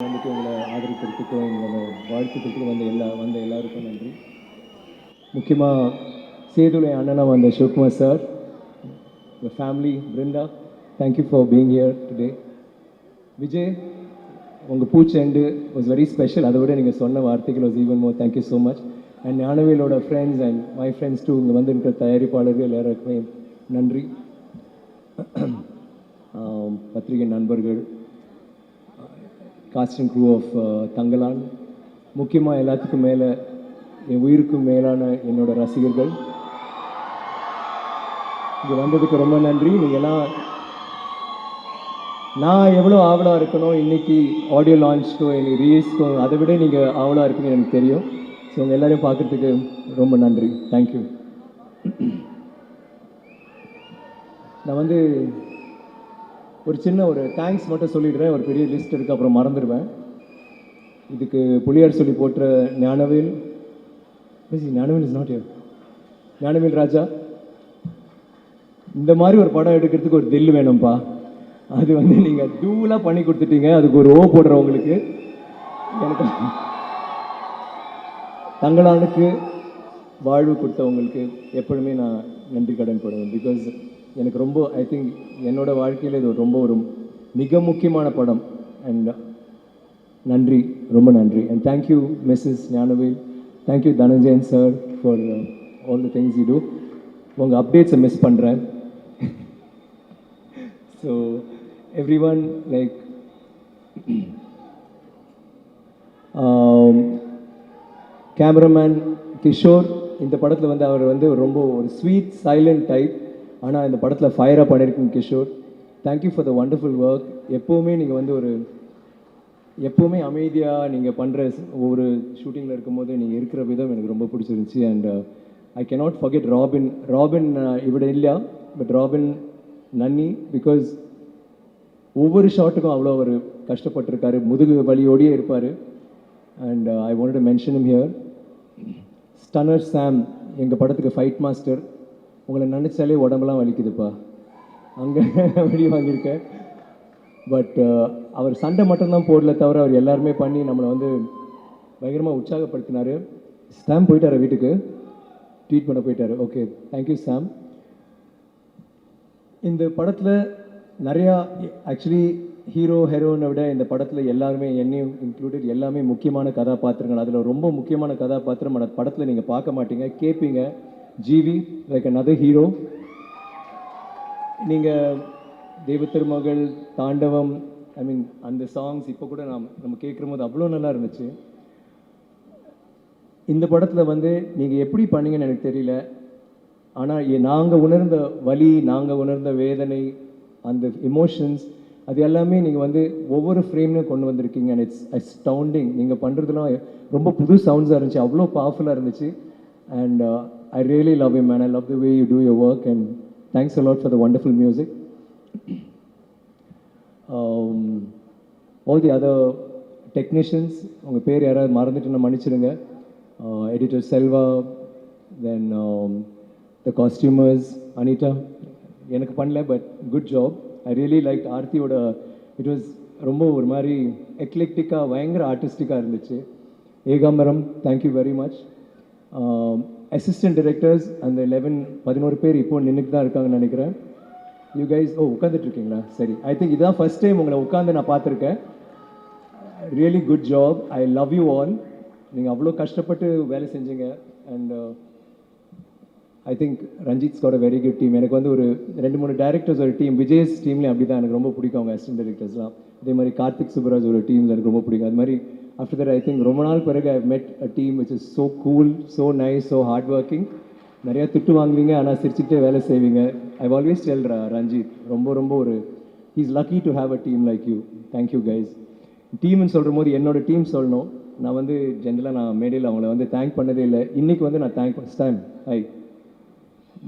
வந்துட்டு உங்களை ஆதரிக்கிறதுக்கும் எங்களை வாழ்த்துக்கிறதுக்கும் வந்த எல்லாருக்கும் நன்றி. முக்கியமாக சேதுலை அண்ணனா வந்த Sivakumar sir, your family, Brinda, thank you for being here today. Vijay, உங்கள் பூச்செண்டு வாஸ் வெரி ஸ்பெஷல். அதை விட நீங்கள் சொன்ன வார்த்தைகள் was even more. Thank you so much. And ஞானவேலோட friends and my friends too, இங்கே வந்து இருக்கிற தயாரிப்பாளர்கள் எல்லாருக்குமே நன்றி. பத்திரிகை நண்பர்கள், cast and crew of Thangalaan, முக்கியமாக எல்லாத்துக்கும் மேலே என் உயிருக்கும் மேலான என்னோட ரசிகர்கள், இங்கே வந்ததுக்கு ரொம்ப நன்றி. நீங்கள்லாம் நான் எவ்வளோ ஆவலாக இருக்கணும் இன்றைக்கி ஆடியோ லான்ச்க்கோ எனக்கு ரீல்ஸ்க்கோ, அதை விட நீங்கள் ஆவலாக இருக்குன்னு எனக்கு தெரியும். ஸோ உங்கள் எல்லோரையும் பார்க்குறதுக்கு ரொம்ப நன்றி. தேங்க்யூ. நான் வந்து ஒரு சின்ன தேங்க்ஸ் மட்டும் சொல்லிடுறேன். ஒரு பெரிய லிஸ்ட் இருக்குது, அப்புறம் மறந்துடுவேன். இதுக்கு புலியார் சொல்லி போட்ட Gnanavel is not here. Gnanavel Raja, இந்த மாதிரி ஒரு படம் எடுக்கிறதுக்கு ஒரு தில் வேணும்ப்பா. அது வந்து நீங்கள் டூலாக பண்ணி கொடுத்துட்டீங்க. அதுக்கு ஒரு போடுறவங்களுக்கு, எனக்கு தங்களானுக்கு வாழ்வு கொடுத்தவங்களுக்கு எப்பொழுதுமே நான் நன்றி கடன் படுவேன். பிகாஸ் எனக்கு ரொம்ப, ஐ திங்க் என்னோட வாழ்க்கையில் இது ரொம்ப ஒரு மிக முக்கியமான படம். அண்ட் நன்றி, ரொம்ப நன்றி. And thank you Mrs Gnanavel, thank you Dhananjayan sir for all the things you do. உங்கள் அப்டேட்ஸை மிஸ் பண்ணுறேன். So everyone, like cameraman Kishore, இந்த படத்தில் வந்து அவர் வந்து ரொம்ப ஒரு ஸ்வீட் சைலண்ட் டைப், ஆனால் இந்த படத்தில் ஃபயராக பண்ணியிருக்கீங்க Kishore. Thank you for the wonderful work. எப்போவுமே நீங்கள் வந்து எப்போவுமே அமைதியாக நீங்கள் பண்ணுற ஒவ்வொரு ஷூட்டிங்கில் இருக்கும்போது நீங்கள் இருக்கிற விதம் எனக்கு ரொம்ப பிடிச்சிருந்துச்சி. And I cannot forget Robin இவிட இல்லையா, பட் ராபின் நன்னி, பிகாஸ் ஒவ்வொரு ஷாட்டுக்கும் அவ்வளோ அவர் கஷ்டப்பட்டிருக்காரு, முதுகு வலியோடையே இருப்பார். And I want to mention him here. Stunner Sam, எங்கள் படத்துக்கு ஃபைட் மாஸ்டர். உங்களை நினச்சாலே உடம்பெல்லாம் வலிக்குதுப்பா, அங்கே வழி வாங்கியிருக்கேன். பட் அவர் சண்டை மட்டும்தான் போடல தவிர அவர் எல்லாருமே பண்ணி நம்மளை வந்து பயங்கரமாக உற்சாகப்படுத்தினார். சாம் போயிட்டார் வீட்டுக்கு, ட்ரீட் பண்ண போயிட்டார். ஓகே, தேங்க்யூ சாம். இந்த படத்தில் நிறையா ஆக்சுவலி ஹீரோ ஹீரோயினை விட இந்த படத்தில் எல்லாருமே, என்னையும் இன்க்ளூடட், எல்லாமே முக்கியமான கதாபாத்திரங்கள். அதில் ரொம்ப முக்கியமான கதாபாத்திரம் அந்த படத்தில் நீங்கள் பார்க்க மாட்டீங்க, கேட்பீங்க. GV, like another hero. நீங்கள் தெய்வ திருமகள், தாண்டவம், ஐ மீன் அந்த சாங்ஸ் இப்போ கூட நம்ம கேட்குற போது அவ்வளோ நல்லா இருந்துச்சு. இந்த படத்தில் வந்து நீங்கள் எப்படி பண்ணீங்கன்னு எனக்கு தெரியல, ஆனால் நாங்கள் உணர்ந்த வலி, நாங்கள் உணர்ந்த வேதனை, அந்த எமோஷன்ஸ், அது எல்லாமே நீங்கள் வந்து ஒவ்வொரு ஃப்ரேம்லையும் கொண்டு வந்திருக்கீங்க. And it's astounding. நீங்கள் பண்ணுறதுலாம் ரொம்ப புது சவுண்ட்ஸாக இருந்துச்சு, அவ்வளோ பவர்ஃபுல்லாக இருந்துச்சு. And I really love you man. I love the way you do your work and thanks a lot for the wonderful music. All the other technicians, உங்கள் பேர் யாராவது மறந்துட்டுன்னா மன்னிச்சிடுங்க. Editor Selva, then the costumers Anitha, எனக்கு பண்ணல but good job. I really like ஆர்த்தியோட, it was ரொம்ப ஒரு மாதிரி எக்லெக்டிக்காக பயங்கர ஆர்டிஸ்டிக்காக இருந்துச்சு. Ekambaram, thank you very much. Assistant directors அந்த 11 பேர் இப்போ நின்றுட்டு தான் இருக்காங்கன்னு நினைக்கிறேன். யூ கைஸ், உட்காந்துட்டு இருக்கீங்களா? சரி, ஐ திங்க் இதுதான் ஃபர்ஸ்ட் டைம் உங்களை உட்காந்து நான் பார்த்துருக்கேன். Really good job. I love you all. நீங்கள் அவ்வளோ கஷ்டப்பட்டு வேலை செஞ்சீங்க. And I think Ranjith's got a very good team. எனக்கு வந்து ஒரு 2-3 டேரக்டர்ஸ் ஒரு டீம், விஜய்ஸ் டீம்லேயும் அப்படி தான் எனக்கு ரொம்ப பிடிக்கும் அவங்க அசிஸ்டன்ட் டைரக்டர்ஸ்லாம். அதே மாதிரி கார்த்திக் சுப்ராஜ் ஒரு டீம்ஸ் எனக்கு ரொம்ப பிடிக்கும். அது மாதிரி ஆஃப்டர் தட் ஐ திங்க் ரொம்ப நாள் பிறகு ஐ மெட் அ team which is so cool, so nice, so hard working. நிறையா திட்டு வாங்குவீங்க, ஆனால் சிரிச்சுட்டே வேலை செய்வீங்க. ஐ ஆல்வேஸ் டெல் ரஞ்சித், ரொம்ப ஒரு he's lucky to have a team like you. Thank you guys. டீம்னு சொல்கிற போது என்னோட டீம் சொல்லணும். நான் வந்து ஜென்ரலாக நான் மேடையில் அவங்கள வந்து தேங்க் பண்ணதே இல்லை. இன்றைக்கி வந்து நான் தேங்க் பண்ண டைம். ஹை,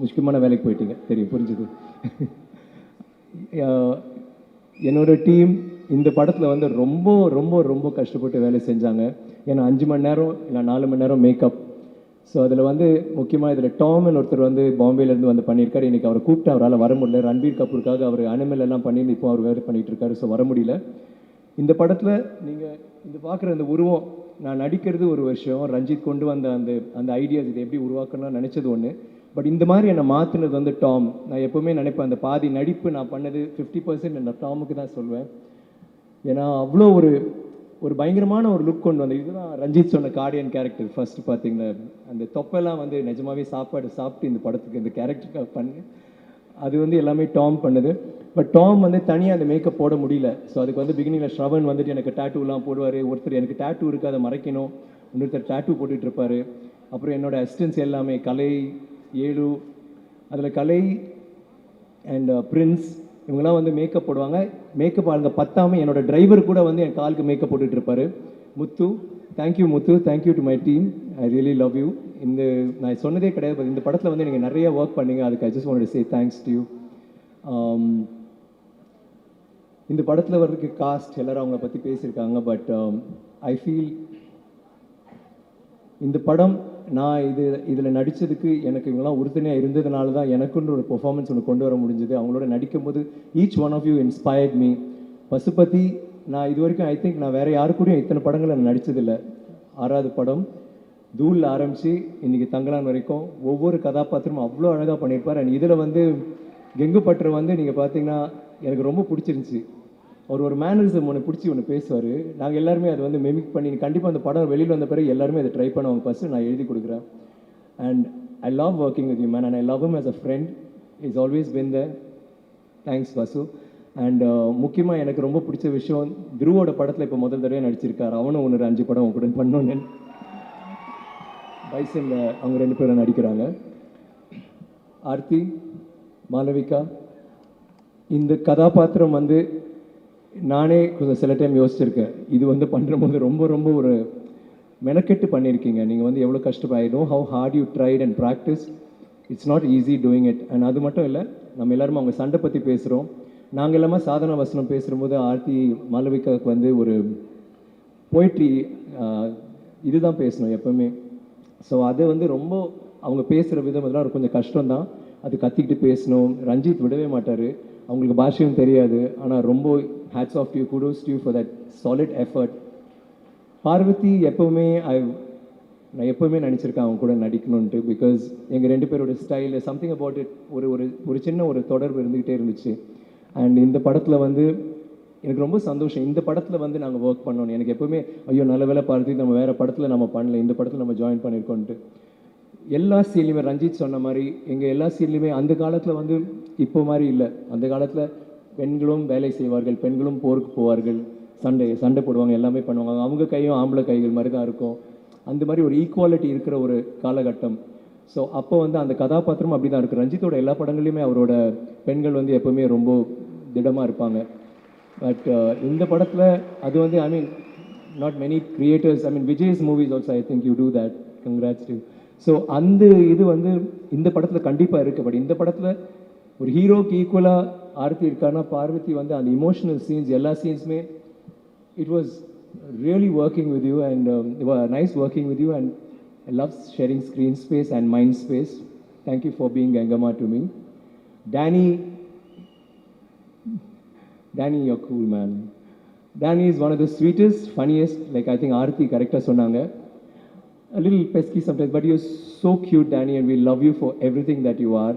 முக்கியமான வேலைக்கு போயிட்டீங்க, தெரியும், புரிஞ்சுது. என்னோட டீம் இந்த படத்தில் வந்து ரொம்ப கஷ்டப்பட்டு வேலை செஞ்சாங்க. ஏன்னா 5 மணி நேரம் இல்லை 4 மணி நேரம் மேக்கப். ஸோ அதில் வந்து முக்கியமாக இதில் டாம்னு ஒருத்தர் வந்து பாம்பேலேருந்து வந்து பண்ணியிருக்காரு. இன்றைக்கி அவரை கூப்பிட்டு அவரால் வர முடியல. ரன்பீர் கபூருக்காக அவர் அனிமல் எல்லாம் பண்ணியிருந்து இப்போ அவர் வேறு பண்ணிகிட்டு இருக்காரு. ஸோ வர முடியல. இந்த படத்தில் நீங்கள் இந்த பார்க்குற அந்த உருவம், நான் நடிக்கிறது ஒரு வருஷம், ரஞ்சித் கொண்டு வந்த அந்த அந்த ஐடியாஸ் இதை எப்படி உருவாக்கணும்னு நினச்சது ஒன்று. பட் இந்த மாதிரி என்னை மாற்றினது வந்து டாம். நான் எப்போவுமே நினைப்பேன் அந்த பாதி நடிப்பு நான் பண்ணது 50% நான் டாமுக்கு தான் சொல்வேன். ஏன்னா அவ்வளோ ஒரு பயங்கரமான ஒரு லுக் கொண்டு வந்தது. இதுதான் ரஞ்சித் சொன்ன கார்டியன் கேரக்டர். ஃபர்ஸ்ட் பார்த்தீங்கன்னா அந்த தொப்பெல்லாம் வந்து நிஜமாவே சாப்பாடு சாப்பிட்டு இந்த படத்துக்கு இந்த கேரக்டருக்காக பண்ணு, அது வந்து எல்லாமே டாம் பண்ணுது. பட் டாம் வந்து தனியாக அந்த மேக்கப் போட முடியல. ஸோ அதுக்கு வந்து பிகினிங்கில் ஸ்ரவன் வந்துட்டு எனக்கு டேட்டூலாம் போடுவார். ஒருத்தர் எனக்கு டேட்டூ இருக்குது அதை மறைக்கணும், இன்னொருத்தர் டேட்டூ போட்டுட்டு இருப்பார். அப்புறம் என்னோட அசிஸ்டன்ஸ் எல்லாமே கலை, ஏழு, அதில் கலை அண்ட் பிரின்ஸ் இவங்கெல்லாம் வந்து மேக்கப் போடுவாங்க. மேக்கப் ஆளுங்க பத்தாமல் என்னோட டிரைவர் கூட வந்து என் காலுக்கு மேக்கப் போட்டுட்டு இருப்பாரு. Muthu, thank you Muthu, thank you to my team, I really love you. இந்த நான் சொன்னதே கிடையாது, இந்த படத்தில் வந்து நீங்கள் நிறைய ஒர்க் பண்ணீங்க, அதுக்கு I just want to say thanks to you. இந்த படத்தில் வர்றதுக்கு காஸ்ட் எல்லாரும் அவங்கள பற்றி பேசியிருக்காங்க. பட் ஐ ஃபீல் இந்த படம் நான் இதில் நடித்ததுக்கு எனக்கு இவங்கெல்லாம் உறுதுணையாக இருந்ததுனால தான் எனக்குன்னு ஒரு பெர்ஃபார்மன்ஸ் ஒன்று கொண்டு வர முடிஞ்சது. அவங்களோட நடிக்கும்போது each one of you inspired me. Pasupathi நான் இது வரைக்கும் ஐ திங்க் நான் வேறு யாரு கூடயும் இத்தனை படங்களை நான் நடித்ததில்லை. 6வது படம் தூள் ஆரம்பித்து இன்றைக்கி தங்கலான் வரைக்கும் ஒவ்வொரு கதாபாத்திரமும் அவ்வளோ அழகாக பண்ணியிருப்பார். அண்ட் இதில் வந்து கெங்கு பட்டர் வந்து நீங்கள் பார்த்தீங்கன்னா எனக்கு ரொம்ப பிடிச்சிருந்துச்சி. அவர் ஒரு மேனரிசம் ஒன்று பிடிச்சி ஒன்று பேசுவார். நாங்கள் எல்லாருமே அதை வந்து மெமிக் பண்ணி கண்டிப்பாக அந்த படம் வெளியில் வந்த பிறகு எல்லாருமே அதை ட்ரை பண்ணுவாங்க. ஃபஸ்ட்டு நான் எழுதி கொடுக்குறேன். And I love working with you man, and I love him as a friend. Is always been there. Thanks Vasu. And முக்கியமாக எனக்கு ரொம்ப பிடிச்ச விஷயம், துருவோட படத்தில் இப்போ முதல் தடவை நடிச்சிருக்காரு. அவனும் ஒன்று 5 படம் கூட பண்ணோன்னு பைசனில் அவங்க 2 பேரும் நடிக்கிறாங்க. ஆர்த்தி, மாளவிகா, இந்த கதாபாத்திரம் வந்து நானே கொஞ்சம் சில டைம் யோசிச்சிருக்கேன். இது வந்து பண்ணும்போது ரொம்ப ரொம்ப ஒரு மெனக்கெட்டு பண்ணியிருக்கீங்க. நீங்கள் வந்து எவ்வளோ கஷ்டப்பட்டு, I know how hard you tried and practice. It's not easy doing it. And அது மட்டும் இல்லை, நம்ம எல்லாருமே அவங்க சண்டை பற்றி பேசுகிறோம். நாங்கள் எல்லாமே சாதன வசனம் பேசும்போது ஆர்த்தி மாளவிகாவுக்கு வந்து ஒரு போய்ட்ரி இதுதான் பேசணும் எப்போவுமே. ஸோ அது வந்து ரொம்ப அவங்க பேசுகிற விதம் இதெல்லாம் கொஞ்சம் கஷ்டம்தான். அது கத்திக்கிட்டு பேசணும். ரஞ்சித் விடவே மாட்டார். அவங்களுக்கு பாஷையும் தெரியாது. ஆனால் ரொம்ப hats off you, kudos to you for that solid effort. Parvathy எப்போவுமே நான் எப்போவுமே நினச்சிருக்கேன் அவங்க கூட நடிக்கணுன்ட்டு. பிகாஸ் எங்கள் 2 பேரோட ஸ்டைல் சம்திங் அபவுட் இட் ஒரு ஒரு சின்ன ஒரு தொடர்பு இருந்துக்கிட்டே இருந்துச்சு. அண்ட் இந்த படத்தில் வந்து எனக்கு ரொம்ப சந்தோஷம். இந்த படத்தில் வந்து நாங்கள் ஒர்க் பண்ணோன்னு எனக்கு எப்போவுமே ஐயோ நல்ல வேலை பார்த்து நம்ம வேறு படத்தில் நம்ம பண்ணல, இந்த படத்தில் நம்ம ஜாயின் பண்ணியிருக்கோன்ட்டு. எல்லா சீன்லையுமே ரஞ்சித் சொன்ன மாதிரி எங்கள் எல்லா சீன்லையுமே அந்த காலத்தில் வந்து இப்போ மாதிரி இல்லை. அந்த காலத்தில் பெண்களும் வேலை செய்வார்கள், பெண்களும் போருக்கு போவார்கள், சண்டை போடுவாங்க, எல்லாமே பண்ணுவாங்க. அவங்க கையும் ஆம்பளை கைகள் மாதிரி தான் இருக்கும். அந்த மாதிரி ஒரு ஈக்குவாலிட்டி இருக்கிற ஒரு காலகட்டம். ஸோ அப்போ வந்து அந்த கதாபாத்திரம் அப்படி தான் இருக்குது. ரஞ்சித்தோட எல்லா படங்கள்லையுமே அவரோட பெண்கள் வந்து எப்போவுமே ரொம்ப திடமாக இருப்பாங்க. பட் இந்த படத்தில் அது வந்து I mean not many creators, I mean Vijay's movies also I think you too that, congrats too. So அந்த இது வந்து இந்த படத்தில் கண்டிப்பாக இருக்குது. பட் இந்த படத்தில் ஒரு ஹீரோக்கு ஈக்குவலாக ஆர்த்தி இருக்கான்னா பார்வதி வந்து அந்த இமோஷனல் சீன்ஸ் எல்லா சீன்ஸுமே it was really working with you and nice working with you and I love sharing screen space and mind space. Thank you for being Gangamma to me. Danny, you're cool, man. Danny is one of the sweetest, funniest, like I think Aarthi correctly சொன்னாங்க. A little pesky sometimes, but you're so cute, Danny, and we love you for everything that you are.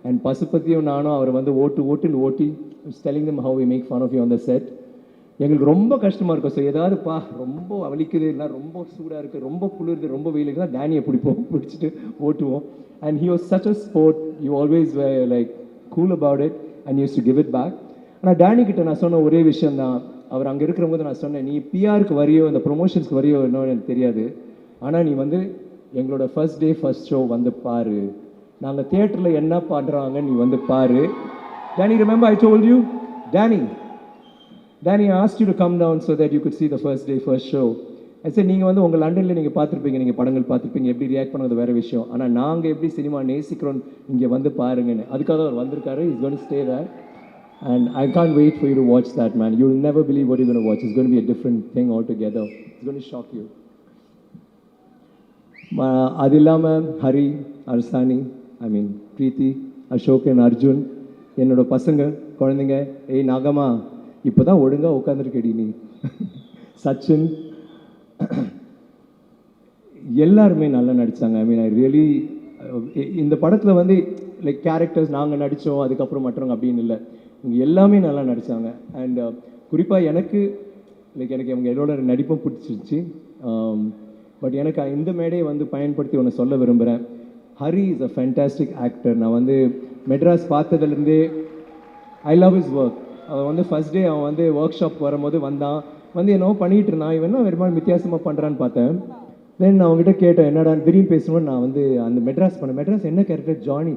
And பசுபதியும் நானும் அவர் வந்து ஓட்டி telling them how we make fun of you on the set. எங்களுக்கு ரொம்ப கஷ்டமாக இருக்கும். So ஏதாவது ரொம்ப வலிக்குது, இல்லை ரொம்ப சூடாக இருக்குது, ரொம்ப குளிருது, ரொம்ப வெயிலுக்கு தான் டேனியை பிடிச்சிட்டு ஓட்டுவோம். And he was such a sport. You always were like cool about it and used to give it back. ஆனால் டேனி கிட்ட நான் சொன்ன ஒரே விஷயம் தான், அவர் அங்கே இருக்கிறபோது நான் சொன்னேன், நீ பிஆருக்கு வரியோ இந்த ப்ரொமோஷன்ஸ்க்கு வரியோ என்னன்னு எனக்கு தெரியாது, ஆனால் நீ வந்து எங்களோட ஃபர்ஸ்ட் டே ஃபர்ஸ்ட் ஷோ வந்து பாரு, நாங்கள் தியேட்டரில் என்ன பண்ணுறாங்க நீ வந்து பாரு. Danny, remember I told you? Danny, I asked you to come down so that you could see the first day first show. I said, நீங்கள் வந்து உங்கள் லண்டனில் நீங்கள் பார்த்துருப்பீங்க, நீங்கள் படங்கள் பார்த்துருப்பீங்க, எப்படி ரியாக்ட் பண்ணது வேறு விஷயம், ஆனால் நாங்கள் எப்படி சினிமா நேசிக்கிறோம் இங்கே வந்து பாருங்கன்னு. அதுக்காக அவர் வந்திருக்காரு. Is going to stay there. And I can't wait for you to watch that, man. You'll never believe what you're going to watch. It's going to be a different thing altogether. It's going to shock you. அது இல்லாமல் ஹரி, அர்சானி, ஐ மீன் பிரீத்தி, Ashok and Arjun, என்னோட பசங்க குழந்தைங்க, ஏய் நாகம்மா இப்போ தான் ஒழுங்காக உட்காந்துருக்கேடி நீ, சச்சின், எல்லாருமே நல்லா நடித்தாங்க. ஐ மீன் ஐ ரியலி இந்த படத்தில் வந்து லைக் கேரக்டர்ஸ் நாங்கள் நடித்தோம் அதுக்கப்புறம் மற்றவங்க அப்படின்னு இல்லை, இவங்க எல்லாமே நல்லா நடித்தாங்க. அண்ட் குறிப்பாக எனக்கு எனக்கு அவங்க என்னோட நடிப்பும் பிடிச்சிருச்சு. பட் எனக்கு இந்த மேடையை வந்து பயன்படுத்தி ஒன்று சொல்ல விரும்புகிறேன். Hari is a fantastic actor. நான் வந்து மெட்ராஸ் பார்த்ததுலேருந்தே ஐ லவ் இஸ் ஒர்க். அவன் வந்து ஃபஸ்ட் டே அவன் வந்து ஒர்க் ஷாப் வரும்போது வந்தான், வந்து என்னவோ பண்ணிகிட்டு இருந்தான். இவன் என்ன வெறும் வித்தியாசமாக பண்ணுறான்னு பார்த்தேன். தென் நான் அவங்ககிட்ட கேட்டேன் என்னடா திடீர்னு பேசணும்னு. நான் வந்து அந்த மெட்ராஸ் பண்ணேன். மெட்ராஸ் என்ன கேரக்டர்? ஜானி.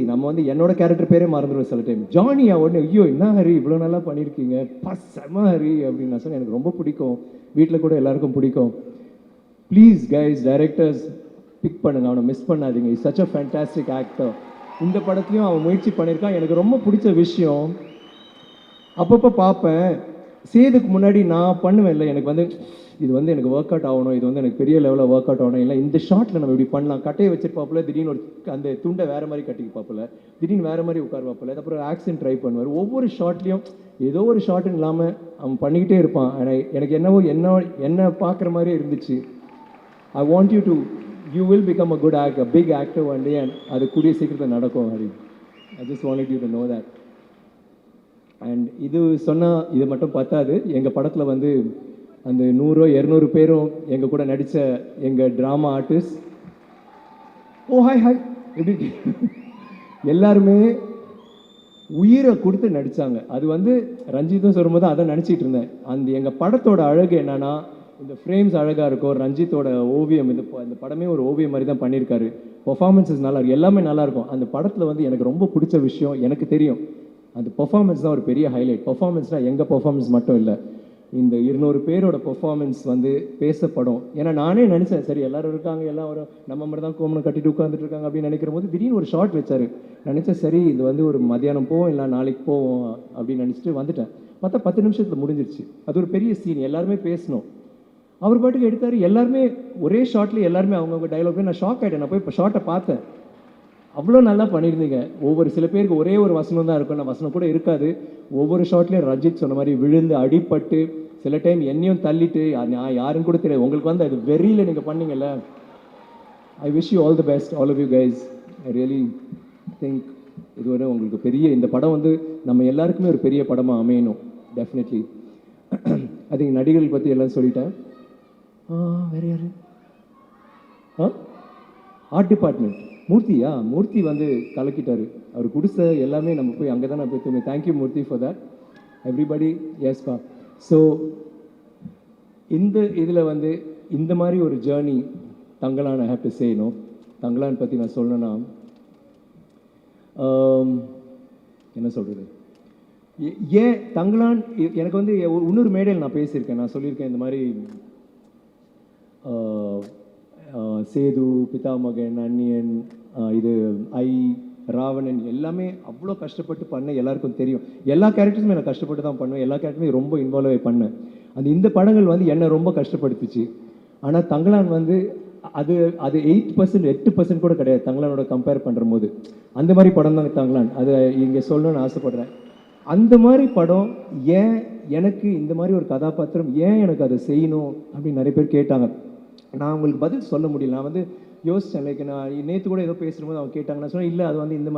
நம்ம வந்து என்னோட கேரக்டர் பேரே மறந்துடுவேன் சில டைம். ஜானியா உடனே ஐயோ என்ன ஹரி இவ்வளோ நல்லா பண்ணியிருக்கீங்க, செம ஹரி அப்படின்னு நான் சொன்னேன். எனக்கு ரொம்ப பிடிக்கும், வீட்டில் கூட எல்லாருக்கும் பிடிக்கும். ப்ளீஸ் கைஸ், டைரக்டர்ஸ் பிக் பண்ணுங்க, அவனை மிஸ் பண்ணாதீங்க. Is such a fantastic actor. இந்த படத்துலையும் அவன் முயற்சி பண்ணியிருக்கான். எனக்கு ரொம்ப பிடிச்ச விஷயம், அப்பப்போ பார்ப்பேன், சேதுக்கு முன்னாடி நான் பண்ணுவேன் இல்லை, எனக்கு வந்து இது வந்து எனக்கு ஒர்க் அவுட் ஆகணும், இது வந்து எனக்கு பெரிய லெவலில் ஒர்க் அவுட் ஆகணும், இல்லை இந்த ஷார்ட்டில் நம்ம இப்படி பண்ணலாம், கட்டையை வச்சிருப்பாப்புல, திடீர்னு ஒரு அந்த துண்டை வேறு மாதிரி கட்டிப்பாப்புல, திடீர்னு வேறு மாதிரி உட்காருவாப்புல, அப்புறம் ஆக்ஷன் ட்ரை பண்ணுவார். ஒவ்வொரு ஷார்ட்லேயும் ஏதோ ஒரு ஷார்ட்னு இல்லாமல் அவன் பண்ணிக்கிட்டே இருப்பான். எனக்கு என்னவோ என்ன பார்க்குற மாதிரியே இருந்துச்சு. I want you to you will become a good actor, big actor one day. And அது கூடிய சீக்கிரத்தில் நடக்கும் Hari. I just wanted you to know that. And இது சொன்னால் இது மட்டும் பத்தாது. எங்கள் படத்தில் வந்து அந்த 100-200 பேரும் எங்கள் கூட நடித்த எங்கள் ட்ராமா ஆர்டிஸ்ட், ஓ ஹாய் ஹாய் எப்படி எல்லாருமே உயிரை கொடுத்து நடித்தாங்க. அது வந்து ரஞ்சித்தும் சொல்லும்போது அதை நினச்சிட்டு இருந்தேன். அந்த எங்கள் படத்தோட அழகு என்னன்னா, இந்த ஃப்ரேம்ஸ் அழகாக இருக்கும், ரஞ்சித்தோட ஓவியம், இந்த படமே ஒரு ஓவியம் மாதிரி தான் பண்ணியிருக்காரு. பர்ஃபார்மன்ஸஸ் நல்லா இருக்கும், எல்லாமே நல்லாயிருக்கும். அந்த படத்தில் வந்து எனக்கு ரொம்ப பிடிச்ச விஷயம், எனக்கு தெரியும் அந்த பர்ஃபார்மன்ஸ் தான் ஒரு பெரிய ஹைலைட். பர்ஃபார்மன்ஸ்னால் எங்கள் பர்ஃபார்மன்ஸ் மட்டும் இல்லை, இந்த 200 பேரோட பர்ஃபார்மன்ஸ் வந்து பேசப்படும். ஏன்னா நானே நினச்சேன் சரி எல்லாரும் இருக்காங்க, எல்லாம் ஒரு நம்ம மட்டும் தான் கோமனை கட்டிட்டு உட்காந்துட்டு இருக்காங்க அப்படின்னு நினைக்கிற போது திடீர்னு ஒரு ஷார்ட் வச்சாரு. நினச்சேன் சரி இது வந்து ஒரு மத்தியானம் போவோம் இல்லை நாளைக்கு போவோம் அப்படின்னு நினச்சிட்டு வந்துட்டேன். பார்த்தா 10 நிமிஷத்தில் முடிஞ்சிருச்சு. அது ஒரு பெரிய சீன், எல்லாருமே பேசணும். அவர் பாட்டுக்கு எடுத்தார், எல்லாருமே ஒரே ஷார்ட்லேயே எல்லாருமே அவங்கவுங்க டைலாக். நான் ஷாக் ஆகிட்டேன். நான் போய் இப்போ ஷார்ட்டை பார்த்தேன், அவ்வளோ நல்லா பண்ணியிருந்தீங்க. ஒவ்வொரு சில பேருக்கு ஒரே ஒரு வசனம் தான் இருக்கும், நான் வசனம் கூட இருக்காது. ஒவ்வொரு ஷாட்லேயும் ரஞ்சித் சொன்ன மாதிரி விழுந்து அடிப்பட்டு, சில டைம் என்னையும் தள்ளிட்டு, நான் யாருன்னு கூட தெரியாது. உங்களுக்கு வந்து அது வெறியில் நீங்கள் பண்ணீங்கல்ல. I wish you all the best, all of you guys. I really think இதுவரை உங்களுக்கு பெரிய இந்த படம் வந்து நம்ம எல்லாருக்குமே ஒரு பெரிய படமாக அமையணும். டெஃபினெட்லி. ஐ திங்க் நடிகர்கள் பற்றி எல்லாம் சொல்லிட்டேன். வேறு யார்? Art department மூர்த்தியா? மூர்த்தி வந்து கலக்கிட்டாரு. அவர் குடிச எல்லாமே நம்ம போய் அங்கே தான் நான் போய் தூங்க. Thank you Murthy for that. Everybody எஸ்பா. ஸோ இந்த இதில் வந்து இந்த மாதிரி ஒரு journey Thangalaan I have to say no. Thangalaan பற்றி நான் சொல்லணும்னா என்ன சொல்கிறது, ஏன் தங்கலான் எனக்கு வந்து இன்னொரு மேடையில் நான் பேசியிருக்கேன். நான் சொல்லியிருக்கேன் இந்த மாதிரி சேது, பிதாமகன், அந்நியன், இது ராவணன் எல்லாமே அவ்வளோ கஷ்டப்பட்டு பண்ண எல்லாருக்கும் தெரியும். எல்லா கேரக்டர்ஸுமே நான் கஷ்டப்பட்டு தான் பண்ணுவேன், எல்லா கேரக்டருமே ரொம்ப இன்வால்வ் ஆகி பண்ணேன். இந்த படங்கள் வந்து என்னை ரொம்ப கஷ்டப்படுத்துச்சு. ஆனால் தங்கலான் வந்து அது 8% கூட கிடையாது தங்கலானோட கம்பேர் பண்ணுற போது. அந்த மாதிரி படம் தான் தங்கலான். அதை இங்கே சொல்லணும்னு ஆசைப்படுறேன். அந்த மாதிரி படம் ஏன் எனக்கு இந்த மாதிரி ஒரு கதாபாத்திரம் ஏன் எனக்கு அதை செய்யணும் அப்படின்னு நிறைய பேர் கேட்டாங்க. நான் உங்களுக்கு பதில் சொல்ல முடியல. நான் வந்து யோசித்தேன். லைக் நான் நேற்று கூட ஏதோ பேசும்போது அவங்க கேட்டாங்க. நான் சொன்னேன் இல்லை அது வந்து இந்த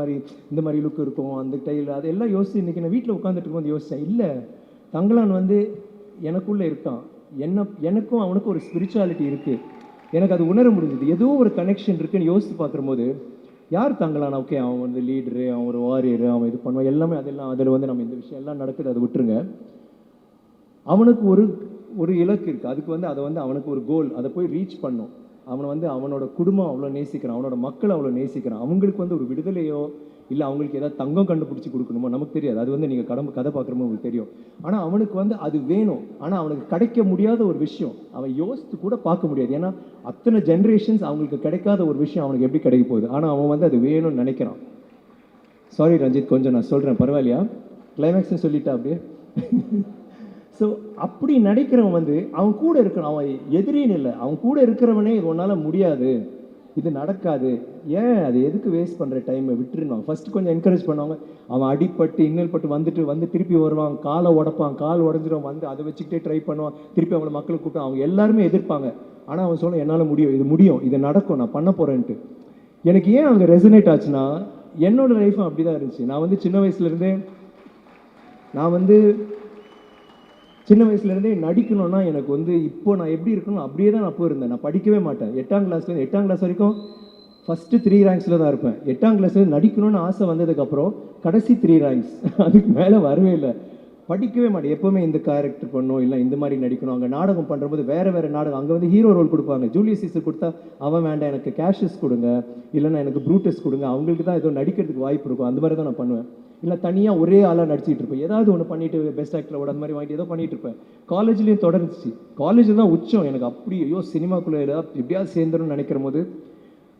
மாதிரி லுக் இருக்கும், அந்த டைல் அதெல்லாம் யோசிச்சு இன்றைக்கி நான் வீட்டில் உட்காந்துட்டு இருக்கும்போது யோசித்தேன். இல்லை, தங்கலான் வந்து எனக்குள்ளே இருக்கான். எனக்கும் அவனுக்கும் ஒரு ஸ்பிரிச்சுவாலிட்டி இருக்குது. எனக்கு அது உணர முடிஞ்சது. ஏதோ ஒரு கனெக்ஷன் இருக்குன்னு யோசித்து பார்க்கும்போது யார் தங்கலான்? ஓகே அவன் வந்து லீடரு, அவன் ஒரு வாரியரு, அவன் இது பண்ணுவான் எல்லாமே. அதெல்லாம் அதில் வந்து நம்ம இந்த விஷயம் எல்லாம் நடக்குது, அதை விட்டுருங்க. அவனுக்கு ஒரு இலக்கு இருக்குது. அதுக்கு வந்து அதை வந்து அவனுக்கு ஒரு கோல், அதை போய் ரீச் பண்ணும். அவனை வந்து அவனோட குடும்பம் அவ்வளோ நேசிக்கிறான், அவனோட மக்கள் அவ்வளோ நேசிக்கிறான். அவங்களுக்கு வந்து ஒரு விடுதலையோ இல்லை அவங்களுக்கு ஏதாவது தங்கம் கண்டுபிடிச்சி கொடுக்கணுமோ நமக்கு தெரியாது. அது வந்து நீங்கள் கதை பார்க்குறமோ உங்களுக்கு தெரியும். ஆனால் அவனுக்கு வந்து அது வேணும். ஆனால் அவனுக்கு கிடைக்க முடியாத ஒரு விஷயம், அவன் யோசித்து கூட பார்க்க முடியாது. ஏன்னா அத்தனை ஜென்ரேஷன்ஸ் அவங்களுக்கு கிடைக்காத ஒரு விஷயம் அவனுக்கு எப்படி கிடைக்க போகுது. ஆனால் அவன் வந்து அது வேணும்னு நினைக்கிறான். சாரி ரஞ்சித், கொஞ்சம் நான் சொல்கிறேன், பரவாயில்லையா? கிளைமேக்ஸ்னு சொல்லிட்டா அப்படியே. ஸோ அப்படி நினைக்கிறவன் வந்து அவன் கூட இருக்கிறான். அவன் எதிரின்னு இல்லை, அவன் கூட இருக்கிறவனே இது ஒன்றால் முடியாது, இது நடக்காது, ஏன் அது எதுக்கு வேஸ்ட் பண்ணுற டைமை விட்டுருவாங்க. ஃபஸ்ட்டு கொஞ்சம் என்கரேஜ் பண்ணுவாங்க. அவன் அடிப்பட்டு இன்னல் பட்டு வந்து திருப்பி வருவான், காலை உடப்பான், கால் உடஞ்சிரும், வந்து அதை வச்சுக்கிட்டே ட்ரை பண்ணுவான், திருப்பி அவங்கள மக்களை கூப்பிட்டு அவங்க எல்லாருமே எதிர்ப்பாங்க. ஆனால் அவன் சொல்ல என்னால் முடியும், இது முடியும், இது நடக்கும், நான் பண்ண போகிறேன்ட்டு. எனக்கு ஏன் அங்கே ரெசனேட் ஆச்சுன்னா என்னோட லைஃப்பும் அப்படி தான் இருந்துச்சு. நான் வந்து சின்ன வயசுலேருந்தே நடிக்கணும்னா எனக்கு வந்து இப்போ நான் எப்படி இருக்கணும் அப்படியே தான் நான் போயிருந்தேன். நான் படிக்கவே மாட்டேன். 8ஆம் கிளாஸ் வரைக்கும் ஃபஸ்ட்டு 3 ரேங்க்ஸில் தான் இருப்பேன். 8ஆம் கிளாஸ்லேருந்து நடிக்கணும்னு ஆசை வந்ததுக்கப்புறம் கடைசி 3 ரேங்க்ஸ், அதுக்கு மேலே வரவே இல்லை. படிக்கவே மாட்டேன். எப்போவுமே இந்த கேரக்டர் பண்ணணும், இல்லை இந்த மாதிரி நடிக்கணும். அங்கே நாடகம் பண்ணுறபோது வேறு நாடகம், அங்கே வந்து ஹீரோ ரோல் கொடுப்பாங்க. ஜூலியஸ் சீசர் கொடுத்தா அவன் வேண்டாம், எனக்கு கேஷஸ் கொடுங்க, இல்லைன்னா எனக்கு ப்ரூட்டஸ் கொடுங்க, அவங்களுக்கு தான் ஏதோ நடிக்கிறதுக்கு வாய்ப்பு இருக்கும், அந்த மாதிரி தான் நான் பண்ணுவேன். இல்லை தனியாக ஒரே ஆளாக நடிச்சிட்டு இருப்பேன். ஏதாவது ஒன்று பண்ணிட்டு பெஸ்ட் ஆக்டரோட அந்த மாதிரி வாங்கிட்டு ஏதோ பண்ணிட்டு இருப்பேன். காலேஜ்லேயும் தொடர்ந்துச்சு. காலேஜில் தான் உச்சம் எனக்கு. அப்படி ஐயோ சினிமாக்குள்ளே எப்படியாவது சேர்ந்துருன்னு நினைக்கிற போது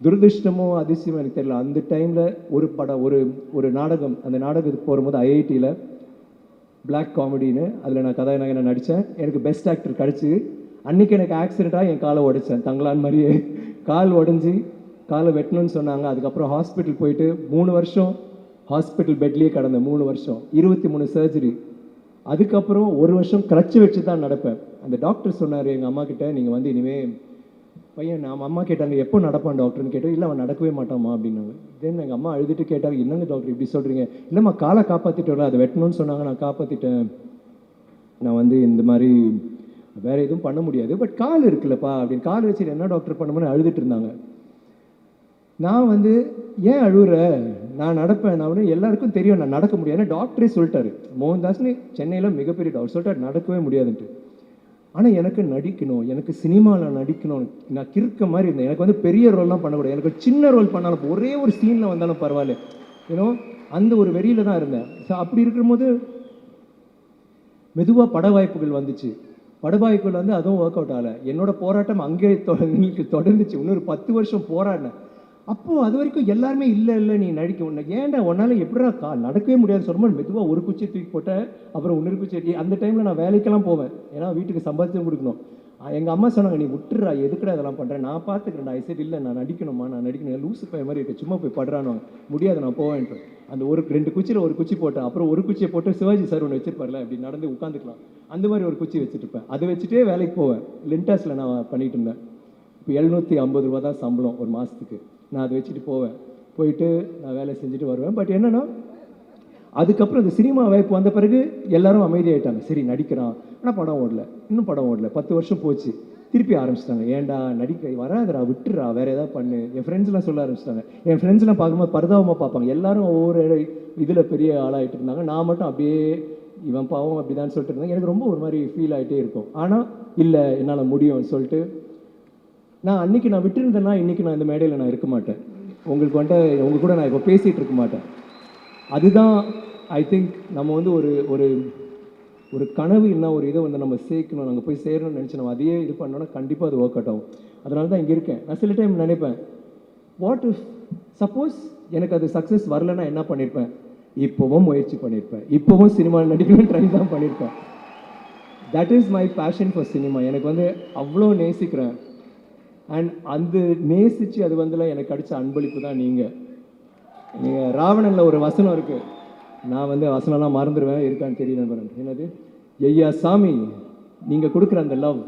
துரதிருஷ்டமோ அதிசயமோ எனக்கு தெரியல, அந்த டைமில் ஒரு படம், ஒரு நாடகம், அந்த நாடகத்துக்கு போகும்போது ஐஐடியில் பிளாக் காமெடின்னு அதில் நான் கதாநாயகனை நடித்தேன். எனக்கு பெஸ்ட் ஆக்டர் கிடச்சி. அன்றைக்கி எனக்கு ஆக்சிடெண்ட்டாக என் காலை உடைச்சேன். தங்கலான் மாதிரியே கால் உடஞ்சி காலை வெட்டணும்னு சொன்னாங்க. அதுக்கப்புறம் ஹாஸ்பிட்டல் போயிட்டு 3 வருஷம் ஹாஸ்பிட்டல் பெட்லேயே கடந்த 3 வருஷம், 23 சர்ஜரி. அதுக்கப்புறம் 1 வருஷம் கிரச்சு வச்சு தான் நடப்பேன். அந்த டாக்டர் சொன்னார் எங்கள் அம்மா கிட்ட, நீங்கள் வந்து இனிமேல் பையன், நம்ம அம்மா கேட்டாங்க எப்போ நடப்பான் டாக்டர்னு கேட்டோம். இல்லை அவன் நடக்கவே மாட்டாமா அப்படின்னாங்க. தென் எங்கள் அம்மா அழுதுட்டு கேட்டாங்க, என்னங்க டாக்டர் இப்படி சொல்கிறீங்க? இல்லைம்மா காலை காப்பாற்றிட்டோம்ல, அதை வெட்டணும்னு சொன்னாங்க, நான் காப்பாற்றிட்டேன். நான் வந்து இந்த மாதிரி வேறு எதுவும் பண்ண முடியாது, பட் கால் இருக்குல்லப்பா அப்படின்னு. கால் வச்சுட்டு என்ன டாக்டர் பண்ணணும்னு அழுதுட்டு இருந்தாங்க. நான் வந்து ஏன் அழுகுற, நான் நடப்பேன், நான் வந்து எல்லாருக்கும் தெரியும் நான் நடக்க முடியாது. டாக்டரே சொல்லிட்டாரு, மோகன்தாஸ்னு சென்னையில் மிகப்பெரிய டாக்டர் சொல்லிட்டாரு நடக்கவே முடியாதுன்ட்டு. ஆனால் எனக்கு நடிக்கணும், எனக்கு சினிமாவில் நடிக்கணும், நான் கிறுக்க மாதிரி இருந்தேன். எனக்கு வந்து பெரிய ரோல்லாம் பண்ணக்கூடாது, எனக்கு சின்ன ரோல் பண்ணாலும் ஒரே ஒரு சீனில் வந்தாலும் பரவாயில்ல, ஏன்னோ அந்த ஒரு வெறியில் தான் இருந்தேன். ஸோ அப்படி இருக்கும்போது மெதுவாக பட வாய்ப்புகள் வந்துச்சு. பட வாய்ப்புகள் வந்து அதுவும் ஒர்க் அவுட் ஆகலை. என்னோட போராட்டம் அங்கே தொடர்ந்துச்சு. இன்னொரு 10 வருஷம் போராடினேன். அப்போது அது வரைக்கும் எல்லாருமே இல்லை நீ நடிக்க, உன்னை ஏன்டா உன்னால் எப்படா நடக்கவே முடியாது சொல்லும்போது மெதுவாக ஒரு குச்சி தூக்கி போட்டேன். அப்புறம் இன்னொரு குச்சி. அந்த டைமில் நான் வேலைக்கெல்லாம் போவேன், ஏன்னா வீட்டுக்கு சம்பாதிச்சும் கொடுக்கணும். எங்கள் அம்மா சொன்னாங்க, நீ விட்டுறா, எதுக்குடா இதெல்லாம் பண்ணுறேன், நான் பார்த்துக்கிறேன்டா. ஐ சரி இல்லை நான் நடிக்கணுமா, நான் நடிக்கணும், லூசு பைய மாதிரி இருக்கு, சும்மா போய் படுறானோ, முடியாது நான் போவேன்ட்டு. அந்த 2 குச்சியில் ஒரு குச்சி போட்டேன். அப்புறம் ஒரு குச்சியை போட்டு சிவாஜி சார் ஒன்று வச்சிருப்பார்ல, அப்படி நடந்து உட்காந்துக்கலாம், அந்த மாதிரி ஒரு குச்சி வச்சுருப்பேன். அதை வச்சுட்டே வேலைக்கு போவேன். லிண்டாஸில் நான் பண்ணிகிட்டு இருந்தேன். இப்போ 750 ரூபா தான் சம்பளம் ஒரு மாதத்துக்கு. நான் அதை வச்சுட்டு போவேன், போயிட்டு நான் வேலை செஞ்சுட்டு வருவேன். பட் என்னென்னா அதுக்கப்புறம் இந்த சினிமா வாய்ப்பு வந்த பிறகு எல்லாரும் அமைதியாயிட்டாங்க. சரி நடிக்கிறான், ஆனால் படம் ஓடல, இன்னும் படம் ஓடல. 10 வருஷம் போச்சு, திருப்பி ஆரம்பிச்சிட்டாங்க. ஏன்டா நடிக்க வராதுடா, விட்டுறா, வேறு ஏதாவது பண்ணு. என் ஃப்ரெண்ட்ஸ்லாம் சொல்ல ஆரம்பிச்சிட்டாங்க. என் ஃப்ரெண்ட்ஸ்லாம் பார்க்கும்போது பரிதாபமாக பார்ப்பாங்க. எல்லாரும் ஒவ்வொரு இதில் பெரிய ஆளாகிட்டு இருந்தாங்க. நான் மட்டும் அப்படியே இவன் பாவம் அப்படிதான் சொல்லிட்டு இருந்தாங்க. எனக்கு ரொம்ப ஒரு மாதிரி ஃபீல் ஆகிட்டே இருக்கும். ஆனால் இல்லை என்னால் முடியும்னு சொல்லிட்டு நான் அன்றைக்கி நான் விட்டுருந்தேன்னா இன்றைக்கி நான் இந்த மேடையில் நான் இருக்க மாட்டேன். உங்களுக்கு வந்துட்டு உங்கள் கூட நான் இப்போ பேசிகிட்டு இருக்க மாட்டேன். அதுதான் ஐ திங்க் நம்ம வந்து ஒரு கனவு இல்லை, ஒரு இதை வந்து நம்ம சேர்க்கணும், நாங்கள் போய் சேரணும்னு நினச்சி நம்ம அதையே இது பண்ணோன்னா கண்டிப்பாக அது ஒர்க் அவுட் ஆகும். அதனால தான் இங்கே இருக்கேன். நான் சில டைம் நினைப்பேன், வாட் இஃப் சப்போஸ் எனக்கு அது சக்ஸஸ் வரலைன்னா என்ன பண்ணியிருப்பேன்? இப்போவும் முயற்சி பண்ணியிருப்பேன், இப்போவும் சினிமாவில் நடிக்கணும்னு ட்ரை தான் பண்ணியிருப்பேன். That is my passion for cinema. எனக்கு வந்து அவ்வளோ நேசிக்கிறேன். அண்ட் அந்த நேசித்து அது வந்துல எனக்கு கிடைச்ச அன்பளிப்பு தான் நீங்கள். ராவணனில் ஒரு வசனம் இருக்குது, நான் வந்து வசனம்லாம் மறந்துடுவேன், இருக்கான்னு தெரியல. என்னது, ஐயா சாமி நீங்கள் கொடுக்குற அந்த லவ்,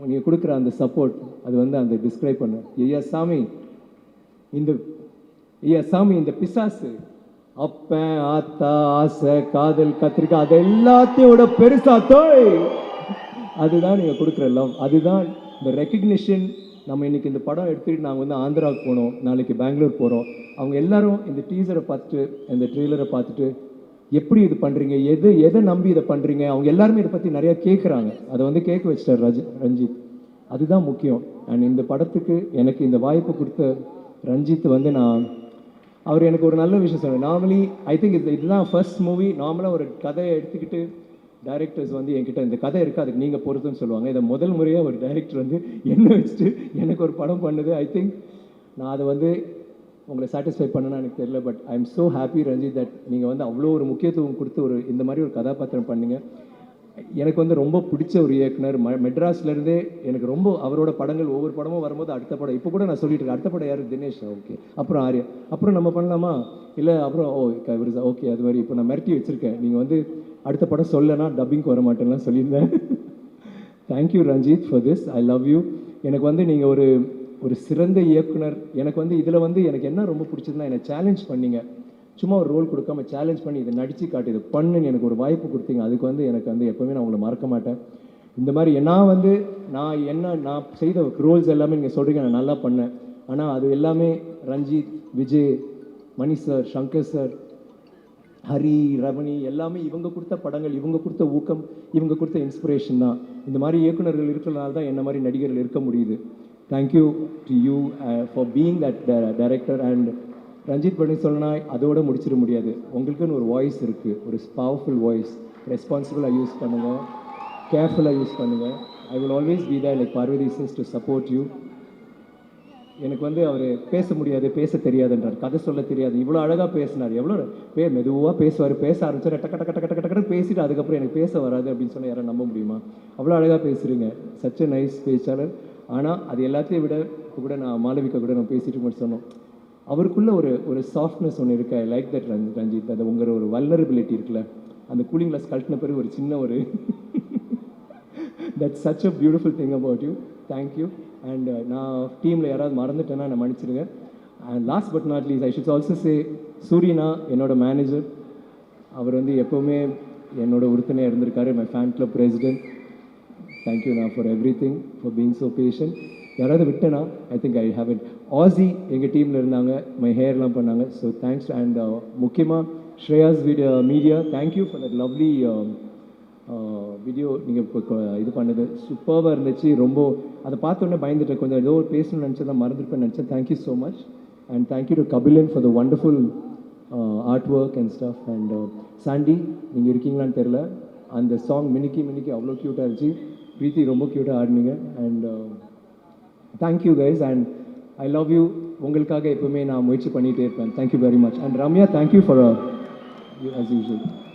நீங்கள் கொடுக்குற அந்த சப்போர்ட், அது வந்து அந்த டிஸ்கிரைப் பண்ண. ஐயா சாமி இந்த பிசாசு அப்பன் ஆத்தா ஆசை காதல் கத்திரிக்காய் அது எல்லாத்தையோட பெருசா தோய், அதுதான் நீங்கள் கொடுக்குற லவ், அதுதான் இந்த ரெக்கக்னிஷன். நம்ம இன்றைக்கி இந்த படம் எடுத்துகிட்டு நாங்கள் வந்து ஆந்திராவுக்கு போனோம், நாளைக்கு பெங்களூர் போகிறோம். அவங்க எல்லாரும் இந்த டீசரை பார்த்துட்டு இந்த ட்ரெய்லரை பார்த்துட்டு எப்படி இது பண்ணுறீங்க, எதை நம்பி இதை பண்ணுறீங்க, அவங்க எல்லாருமே இதை பற்றி நிறையா கேட்குறாங்க. அதை வந்து கேட்க வச்சிட்டார் ரஞ்சித். அதுதான் முக்கியம். அண்ட் இந்த படத்துக்கு எனக்கு இந்த வாய்ப்பு கொடுத்த ரஞ்சித் வந்து அவர் எனக்கு ஒரு நல்ல விஷயம் சொன்னார். நார்மலி ஐ திங்க் இதுதான் ஃபர்ஸ்ட் மூவி. நார்மலாக ஒரு கதையை எடுத்துக்கிட்டு டைரக்டர்ஸ் வந்து என்கிட்ட இந்த கதை இருக்குது அதுக்கு நீங்கள் பொறுத்துன்னு சொல்லுவாங்க. இதை முதல் முறையாக ஒரு டைரக்டர் வந்து என்ன வச்சுட்டு எனக்கு ஒரு படம் பண்ணுது. ஐ திங்க் நான் அதை வந்து உங்களை சாட்டிஸ்ஃபை பண்ணணும்னு எனக்கு தெரியல. But I am so happy Ranjith that நீங்கள் வந்து அவ்வளோ ஒரு முக்கியத்துவம் கொடுத்து இந்த மாதிரி ஒரு கதாபாத்திரம் பண்ணீங்க. எனக்கு வந்து ரொம்ப பிடிச்ச ஒரு இயக்குனர் மெட்ராஸ்லேருந்தே எனக்கு ரொம்ப அவரோட படங்கள் ஒவ்வொரு படமும் வரும்போது அடுத்த படம் இப்போ கூட நான் சொல்லிட்டு இருக்கேன் அடுத்த படம் யார் தினேஷ் ஓகே அப்புறம் ஆர்யா அப்புறம் நம்ம பண்ணலாமா இல்லை அப்புறம் ஓகே அது மாதிரி இப்போ நான் மிரட்டி வச்சுருக்கேன் நீங்கள் வந்து அடுத்த படம் சொல்லனா டப்பிங்க்கு வர மாட்டேன்லாம் சொல்லியிருந்தேன் thank you Ranjith for this I love you எனக்கு வந்து நீங்கள் ஒரு சிறந்த இயக்குனர் எனக்கு வந்து இதில் வந்து எனக்கு என்ன ரொம்ப பிடிச்சதுன்னா என்னை சேலஞ்ச் பண்ணீங்க சும்மா ஒரு ரோல் கொடுக்காம சேலஞ்ச் பண்ணி இதை நடித்து காட்டு இது பண்ணுன்னு எனக்கு ஒரு வாய்ப்பு கொடுத்தீங்க அதுக்கு வந்து எனக்கு வந்து எப்போவுமே நான் உங்களை மறக்க மாட்டேன் இந்த மாதிரி நான் செய்த ரோல்ஸ் எல்லாமே நீங்கள் சொல்கிறீங்க நான் நல்லா பண்ணேன் ஆனால் அது எல்லாமே ரஞ்சித் விஜய் மணி சார் சங்கர் சார் ஹரி ரமணி எல்லாமே இவங்க கொடுத்த படங்கள் இவங்க கொடுத்த ஊக்கம் இவங்க கொடுத்த இன்ஸ்பிரேஷன் தான் இந்த மாதிரி இயக்குநர்கள் இருக்கிறனால தான் என்ன மாதிரி நடிகர்கள் இருக்க முடியுது thank you to you for being that director and Ranjith பண்ணி சொல்லனா அதோட முடிச்சிட முடியாது உங்களுக்குன்னு ஒரு வாய்ஸ் இருக்குது ஒரு பவர்ஃபுல் வாய்ஸ் ரெஸ்பான்சிபிளாக யூஸ் பண்ணுங்கள் கேர்ஃபுல்லாக யூஸ் பண்ணுங்கள் I will always be there like Parvathy sis to support you எனக்கு வந்து அவர் பேச முடியாது பேச தெரியாதுன்றார் கதை சொல்ல தெரியாது இவ்வளோ அழகாக பேசினார் எவ்வளோ மெதுவாக பேசுவார் பேச ஆரம்பிச்சார் டக்க டக்க டக்க டக்க டக்கு பேசிட்டு அதுக்கப்புறம் எனக்கு பேச வராது அப்படின்னு சொன்னால் யாரும் நம்ப முடியுமா அவ்வளோ அழகாக பேசுகிறீங்க சச் எ நைஸ் பேச்சாளர் ஆனால் அது எல்லாத்தையும் விட இப்போ கூட நான் மாளவிகா கூட நான் பேசிட்டு மட்டும் சொன்னோம் அவருக்குள்ள ஒரு சாஃப்ட்னஸ் ஒன்று இருக்கு ஐ லைக் தட் ரஞ்சித் அது உங்களோட ஒரு வல்னரபிலிட்டி இருக்குல்ல அந்த கூலிங் கிளாஸ் கழட்டின பிறகு ஒரு சின்ன ஒரு that such a beautiful thing about you thank you and நான் டீமில் யாராவது மறந்துட்டேன்னா நான் மன்னிச்சிடுங்க and last but not least I should also say சூரியனா என்னோட மேனேஜர் அவர் வந்து எப்போவுமே என்னோட உறுதுணையாக இருந்திருக்காரு my fan club president thank you நான் for everything for being so patient யாராவது விட்டேனா I think I have it ஆசி எங்கள் டீமில் இருந்தாங்க மை ஹேர்லாம் பண்ணாங்க ஸோ தேங்க்ஸ் அண்ட் முக்கியமாக Shreyas media thank you for that lovely video நீங்கள் இப்போ இது பண்ணது சூப்பராக இருந்துச்சு ரொம்ப அதை பார்த்தோன்னே பயந்துட்டேன் கொஞ்சம் ஏதோ பேசணும்னு நினச்சா தான் மறந்துருப்பேன்னு நினச்சேன் thank you so much and thank you to Kapilan for the wonderful art work and stuff and Sandy நீங்கள் இருக்கீங்களான்னு தெரில அந்த சாங் மினிக்கி அவ்வளோ க்யூட்டாக இருந்துச்சு ப்ரீத்தி ரொம்ப க்யூட்டாக ஆடினீங்க and thank you guys and I love you உங்களுக்காக எப்பவுமே நான் முயற்சி பண்ணிகிட்டே இருப்பேன் thank you very much and Ramya thank you for as usual